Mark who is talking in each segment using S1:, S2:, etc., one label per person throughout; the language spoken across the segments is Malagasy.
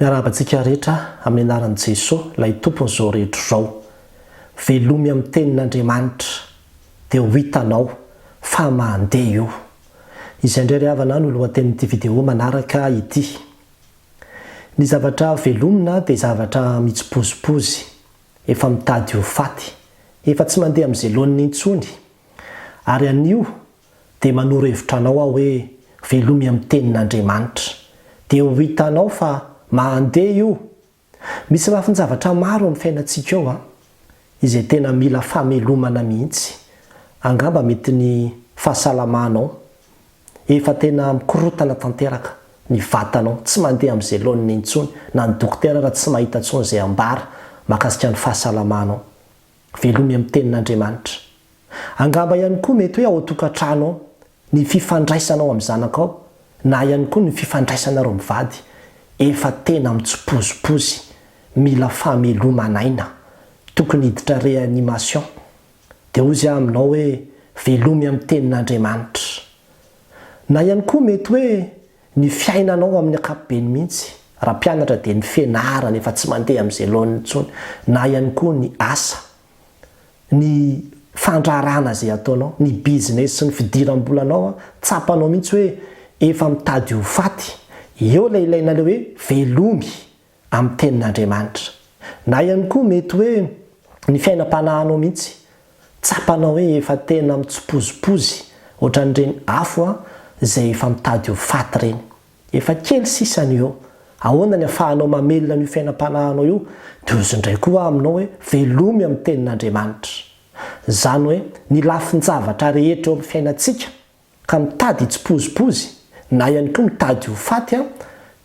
S1: Miarabantsika rehetra amin'ny anaran'i Jesosy ilay tompon'izao rehetra izao. Velomy amin'ny tenin'Andriamanitra dia ho hitanao fa mandeha io. Izay indray ry havana no lohatenin'ity vidéo manaraka ity. Ny zavatra velomina dia zavatra mitsipozipozy, efa mitady ho faty, efa tsy mandeha amin'izay laoniny intsony. Ary anio dia manoro hevitra anao aho hoe velomy amin'ny tenin'Andriamanitra dia ho hitanao fa mandeha io. Misy lafin-javatra maro amin'ny fiainantsika eo izay tena mila famelomana mihitsy. Angamba mety ny fahasalamanao, efa tena mikorotana tanteraka ny vatanao, tsy mandeha amin'izay laoniny intsony, na ny dokotera raha tsy mahita intsony izay ambara mahakasika ny fahasalamanao. Velomy amin'ny tenin'Andriamanitra. Angamba ihany koa mety hoe ao an-tokantranao ny fifandraisanao amin'ny zanakao, na ihany koa ny fifandraisanareo mivady, efa tena mitsipozipozy, mila famelomanaina, tokony hiditra réanimation. Dia hozy aminao hoe velomy amin'ny tenin'Andriamanitra. Na ihany koa mety hoe ny fiainanao amin'ny ankapobeny mihitsy, raha mpianatra dia ny fianarana efa tsy mandeha amin'izay laoniny intsony, na ihany koa ny asa, ny fandrarana izay ataonao, ny business sy ny fidiram-bolanao, tsapanao mihitsy hoe efa mitady ho faty. Eo ilay ilaina ilay hoe velomy amin'ny tenin'Andriamanitra. Na ihany koa mety hoe ny fiainam-panahinao mihitsy, tsapanao hoe efa tena mitsipozipozy, ohatran'ireny afo izay efa mitady ho faty ireny. Efa kely sisany eo. Ahoana ny ahafahanao mamelona ny fiainam-panahinao io? Dia ozy indray koa aminao hoe velomy amin'ny tenin'Andriamanitra. Izany hoe ny lafin-javatra rehetra eo amin'ny fiainantsika ka mitady hitsipozipozy, na ihany koa mitady ho faty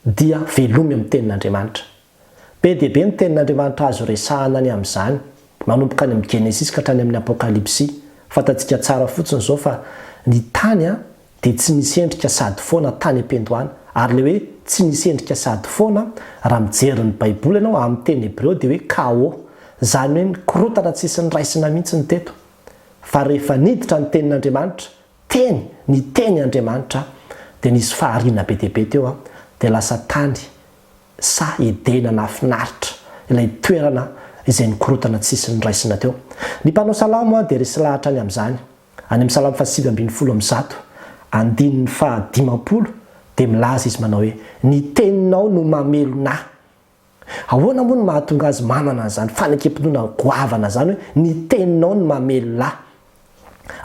S1: dia velomy amin'ny tenin'Andriamanitra. Be dia be ny tenin'Andriamanitra azo resahana any amin'izany, manomboka any amin'ny Genesis ka hatrany amin'ny Apokalipsy. Fantatsika tsara fotsiny izao fa ny tany dia tsy nisy endrika sady foana tany ampendoana, ary ilay hoe tsy nisy endrika sady foana raha mijery ny Baiboly ianao amin'ny teny Hebreo dia hoe chaos, izany hoe nikorotana tsisy ny raisina mihitsy ny teto. Fa rehefa niditra ny tenin'Andriamanitra, ny teny Andriamanitra, dia nisy fahariana be dia be teo dia lasa tany sa edena nafinaritra, ilay toerana izay nikorotana tsisy ny raisina teo. Ny mpanao Salamo dia resy lahatra any amin'izany. Any amin'ny Salamo 8:100, andininy 50 dia milaza izy manao hoe ny teninao no mamelona. Ahoana moa no mahatonga azy manana an'izany fanekempinoana goavana izany hoe ny teninao no mamelona?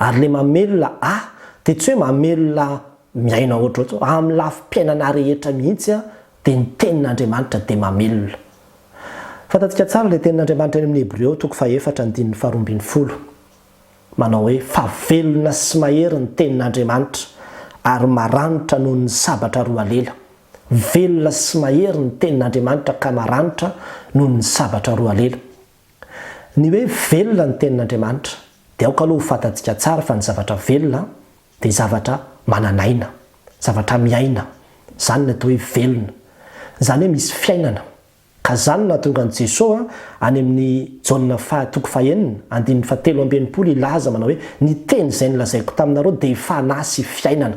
S1: Ary ilay mamelona dia tsy hoe mamelona miaina ohatrohatro, amin'ny lafim-piainana rehetra mihitsy dia ny tenin'Andriamanitra dia mamelona. Fantatsika tsara ilay tenin'Andriamanitra amin'ny Hebreo 4:220 manao hoe fa velona sy mahery ny tenin'Andriamanitra ary maranitra noho ny sabatra roa lela. Velona sy mahery ny tenin'Andriamanitra ka maranitra noho ny sabatra roa lela. Ny hoe velona ny tenin'Andriamanitra dia aoka aloha ho fantatsika tsara fa ny zavatra velona dia zavatra mananaina, zavatra miaina. Izany no atao hoe velona. Izany hoe misy fiainana. Ka izany nahatonga an'i Jesosy any amin'ny Jaona 3:7 ilaza manao hoe ny teny izay nilazaiko taminareo dia fanahy sy fiainana.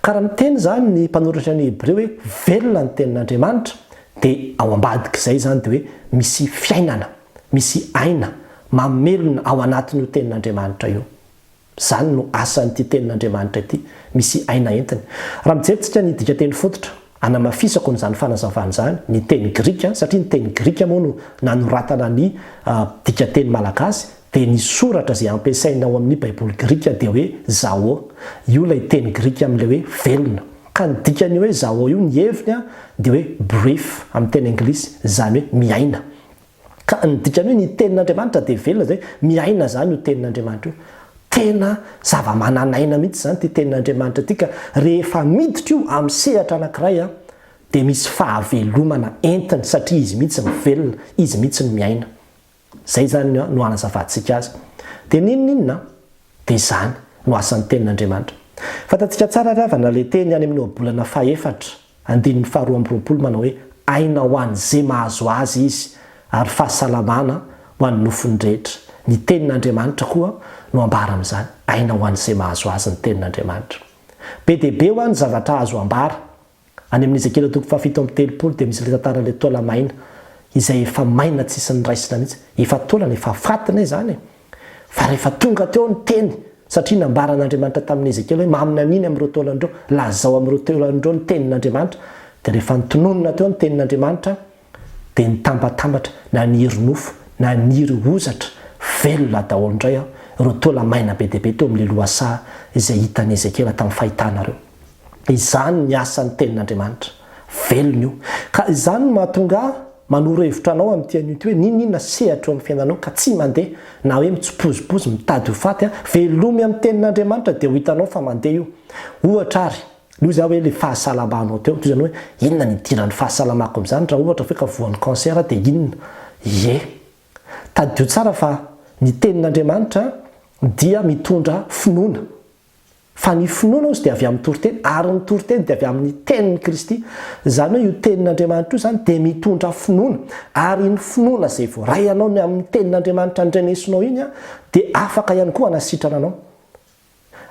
S1: Ka raha miteny izany ny mpanoratra ny Hebreo hoe velona ny tenin'Andriamanitra dia ao ambadika izay izany dia hoe misy fiainana, misy aina, mamelona ao anatin'io tenin'Andriamanitra io. Izany no asan'ity tenin'Andriamanitra ity, misy aina entiny. Raha mijerytsika ny dika teny fototra, anamafisako n'izany fanazavana izany, ny teny Grika, satria ny teny Grika moa no nanoratana ny dika teny Malagasy, dia ny soratra izay ampiasaina ao amin'ny Baiboly Grika dia hoe zao. Io ilay teny Grika amin'ilay hoe velona. Ka ny dikan'io hoe zao io ny heviny dia hoe brief amin'ny teny Anglisy, izany hoe miaina. Ka ny dikany hoe ny tenin'Andriamanitra dia velona, izay miaina izany io tenin'Andriamanitra io. Tena zava-mananaina mihitsy izany ty tenin'Andriamanitra ity, ka rehefa miditra io amin'ny sehatra anankiray dia misy fahavelomana entiny satria izy mihitsy ny velona, izy mihitsy ny miaina. Izay zany no anazavantsika azy. Dia ninona? Dia izany no asan'ny tenin'Andriamanitra. Fantatsika tsara ravana ilay teny any amin'ny ohabolana 4:2 manao hoe aina ho an'izay mahazo azy izy ary fahasalamana ho an'ny nofony rehetra. Ny tenin'Andriamanitra koa no ambara amin'izany, aina ho an'izay mahazo azy ny tenin'Andriamanitra. Be dia be ho any zavatra azo ambara any amin'ny Ezekela toko fafito amby telopolo dia misy le tantara le taola maina izay efa maina tsisy ny raisina mihitsy, efa taolana efa fatana izany fa rehefa tonga teo ny teny satria nambaran'Andriamanitra tamin'ny Ezekela hoe mamina aniny amin'ireo taolandreo, lazao amin'ireo taolandreo ny tenin'Andriamanitra, dia rehefa nitononona teo ny tenin'Andriamanitra dia nitambatambatra na niry nofo na niry ozatra velona daholo indray ireo taola maina be dia be teo amin'ilay lohasaha izay hitan'ny Ezekela tamin'ny fahitanareo. Izany ny asan'ny tenin'Andriamanitra, velona io. Ka izany no mahatonga manoro hevitra anao amin'ity an'ity hoe ninona sehatra amin'ny fiainanao ka tsy mandeha na hoe mitsopozipozy mitady ho faty velomy amin'ny tenin'Andriamanitra dia ho hitanao fa mandeha io. Ohatra ary loha za hoe le fahasalamanao teo toy izany hoe inona ny idiran'ny fahasalamako amin'izany raha ohatra hoe ka voan'ny kansera dia inona? Ie, taddio tsara fa ny tenin'Andriamanitra dia mitondra finoana. Fa ny finoana ozy dia avy amin'ny toriteny ary ny toriteny dia avy amin'ny tenin'i Kristy. Izany hoe io tenin'Andriamanitra io izany dia mitondra finoana ary ny finoana izay voaray anao ny amin'ny tenin'Andriamanitra ndrenesinao iny dia afaka ihany koa hanasitrana anao.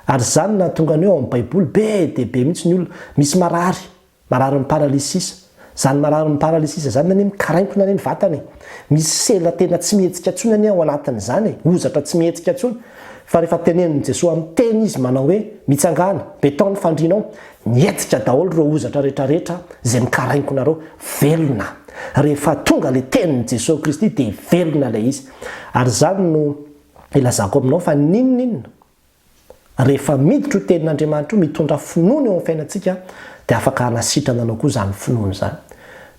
S1: Ary izany na tonga ny eo amin'ny Baiboly be dia be mihitsy ny olona misy marary ny paralysisa. Zany marary ny paralysisa zany na mikaraikona ny vatany. Misy sela tena tsy mihetsika intsony any ao anatin'izany, ozatra tsy mihetsika intsony. Fa rehefa tenenin'i Jesosy amin'ny teny izy manao hoe mitsangana, beton ny fandrinao, mihetsika daholo ireo ozatra rehetrarehetra izay mikaraikona reo, velona. Rehefa tonga le tenin'i Jesosy Kristy dia velona ilay izy. Ary izany no ilazako aminao fa ninona rehefa miditra ho tenin'Andriamanitra io mitondra finoana eo amin'ny fiainantsika dia afaka hanasitrana anao koa izany finoana izany.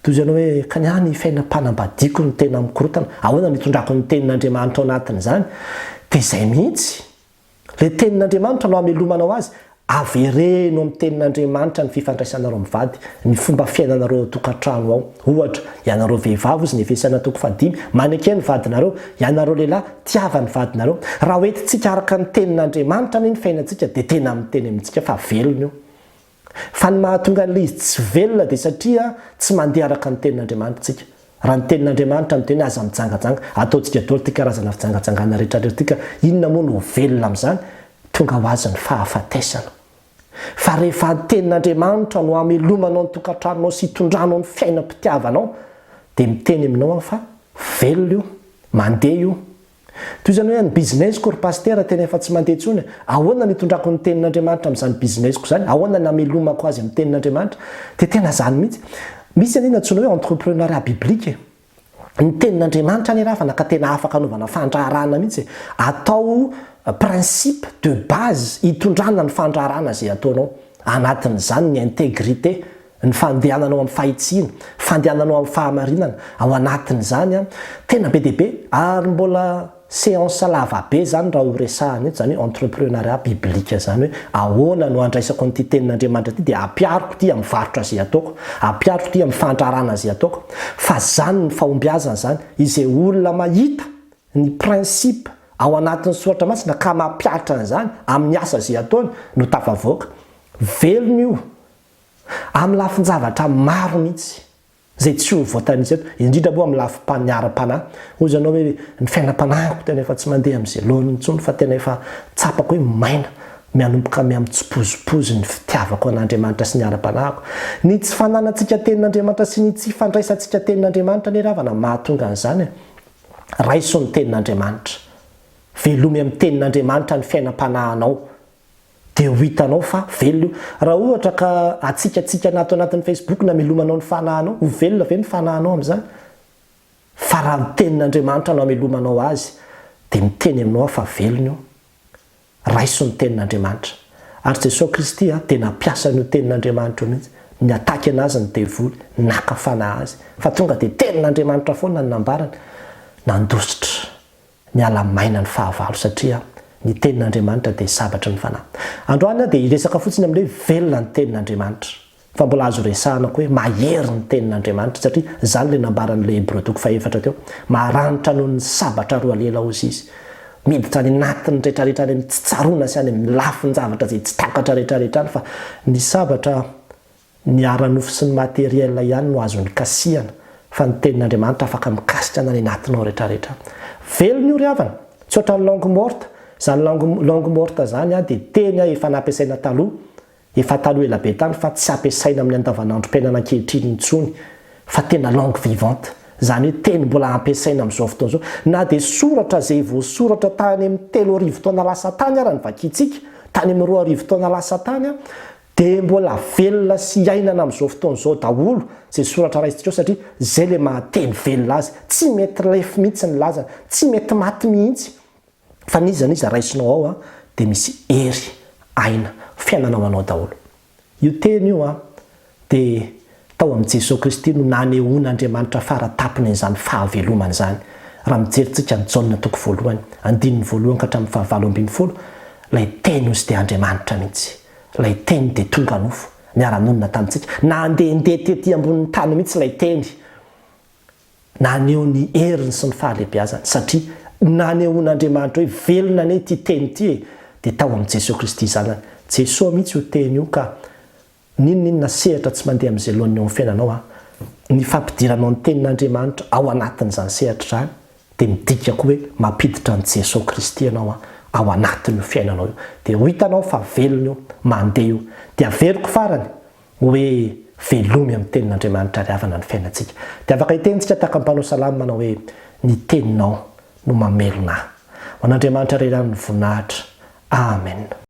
S1: Toy izany hoe kaniany fiainam-panambadiako no tena mikorotana, ahoana mitondrako ny tenin'Andriamanitra ao anatin'izany? Dia izay mihitsy le tenin'Andriamanitra no hamelomanao azy, avereno amin'ny tenin'Andriamanitra ny fifandraisanareo mivady, ny fomba fiainanareo tokantrano ao. Ohatra, ianareo vehivavy izy ny Efesana 5 manaiky ny vadinareo, ianareo lehilahy tiava ny vadinareo. Raha hoentintsika araka ny tenin'Andriamanitra ny fiainantsika dia tena miteny amintsika fa velona io. Fa ny mahatonga an'ilay izy tsy velona dia satria tsy mandeha araka ny tenin'Andriamanitra tsika. Raha ny tenin'Andriamanitra miteny aza mijangajanga, ataontsika daholo ity karazana fijangajangana rehetrarehetra tika, inona moa no velona amin'izany? Tonga ho azy ny fahafatesana. Fa rehefa ny tenin'Andriamanitra no hamelomanao ny tokantranonao sy hitondranao ny fiainam-pitiavanao dia miteny aminao fa velona io, mandeha io. Toy izany hoe ny businessiko ry pasteur tena efa tsy mandeha intsony, ahoana nitondrako ny tenin'Andriamanitra amin'izany businessiko izany, ahoana namelomako azy amin'ny tenin'Andriamanitra? Dia tena izany mihitsy. Misy an'iny antsoina hoe entrepreneuriat biblique. Ny tenin'Andriamanitra ny raha fa naka tena afaka anaovana fandraharana mihitsy, atao principe de base hitondrana ny fandraharana izay ataonao. Anatin'izany ny intégrité, ny fandehananao amin'ny fahitsiana, fandehananao amin'ny fahamarinana, ao anatin'izany tena be dia be ary mbola séance lava be zany raha ho resahana eto, zany hoe entrepreneuriat biblique zany hoe ahoana no andraisako nyity tenin'Andriamanitra ity dia ampiariko ity amin'ny varotra izay ataoko, ampiariko ity amin'ny fandraharana izay ataoko. Fa zany ny fahombiazana zany, izay olona mahita ny principe ao anatin'ny soratra masina ka mampiaritra an'izany amin'ny asa izay ataony no tafavoaka. Velona io amin'ny lafin-javatra maro mihitsy izay tsy ho voatanisa eto, indrindra moa amin'ny lafim-paniaram-panahy. Hoy izanao hoe ny fiainam-panahiko tena efa tsy mandeha amin'izay laoniny intsony fa tena efa tsapako hoe maina mianomboka mitsipozipozy ny fitiavako an'Andriamanitra sy ny ara-panahiko. Ny tsy fananantsika tenin'Andriamanitra sy ny tsy fandraisantsika tenin'Andriamanitra ny ravana mahatonga an'izany. Raiso ny tenin'Andriamanitra, velomy amin'ny tenin'Andriamanitra ny fiainam-panahinao dia ho hitanao fa velona io. Raha ohatra ka atsikatsika nato anatin'ny Facebook na melomanao ny fanahinao, ho velona ve ny fanahinao amin'izany? Fa raha ny tenin'Andriamanitra no hamelomanao azy dia miteny aminao fa velona io. Raiso ny tenin'Andriamanitra. Ary Jesosy Kristy tena piasa ny tenin'Andriamanitra mihitsy, ny ataky anazy ny devoly, naka fanahy azy. Fa tonga dia tenin'Andriamanitra foana ny nambarany, nandositra ny alamaina ny fahavalo satria ny tenin'Andriamanitra dia sabatra ny fanahy. Androany dia iresaka fotsiny amin'ilay velona ny tenin'Andriamanitra. Fa mbola azo resahana koa hoe mahery ny tenin'Andriamanitra satria izany ilay nambaran'ilay Hébreux 4 teo. Maranitra noho ny sabatra roa lela ozy izy. Miditra any anatin'ny rehetrarehetra any amin'ny tsy tsaroana sy any amin'ny lafin'ny zavatra izay tsy takatra rehetrarehetra any fa ny sabatra ny ara-nofo sy ny materiel ihany no azony kasihana fa ny tenin'Andriamanitra afaka mikasitra any anatinao rehetrarehetra. Velona io ry havana, tsy ohatran'ny langue morte. Zany langue morte zany dia teny efa nampiasaina taloha efa talo ela be tany fa tsy ampiasaina amin'ny andavanandrom-piainana ankehitriny intsony fa tena langue vivante zany hoe teny mbola ampiasaina amin'izao fotoana izao na dia soratra izay voasoratra tany amin'ny 3 taona lasa tany ara ny vakitsika tany amin'ny 2 taona lasa tany a dia mbola velona sy ainana amin'izao fotoana izao daholo izay soratra raisitsika ao satria izay le mahateny velona azy tsy mety lefy mihitsy ny lazana tsy mety maty mihitsy fa nizaniza raisinao ao a dia misy hery aina fiainanao anao daholo io teny io a dia tao amin'i Jesosy Kristy no nanehoan'Andriamanitra faratapony izany fahavelomana izany raha mijerytsika ny Jaona 1:1 ka hatramin'ny 7:20 ilay teny ozy dia Andriamanitra mihitsy ilay teny dia tonga nofo miara-monina tamintsika na andehandeha tetỳ ambonin'ny tany mihitsy ilay teny naneho ny heriny sy ny fahalehibiazany satria nanehoan'Andriamanitra hoe velona anie ity teny ity dia tao amin'i Jesosy Kristy izany Jesosy mihitsy io teny io ka ninona sehatra tsy mandeha amin'izay lohan'ny ao fiainanao a ny fampidiranao ny tenin'Andriamanitra ao anatin'izany sehatra izany dia midika koa hoe mampiditra an'i Jesosy Kristy ianao a ao anatin'io fiainanao io dia ho hitanao fa velona io mandeha io dia averiko farany hoe velomy amin'ny tenin'Andriamanitra ry havana ny fiainantsika dia afaka hitentsika tahaka mpanao salamo manao hoe ny teninao no mamelona ho an'Andriamanitra ray rano ny voninahitra amen.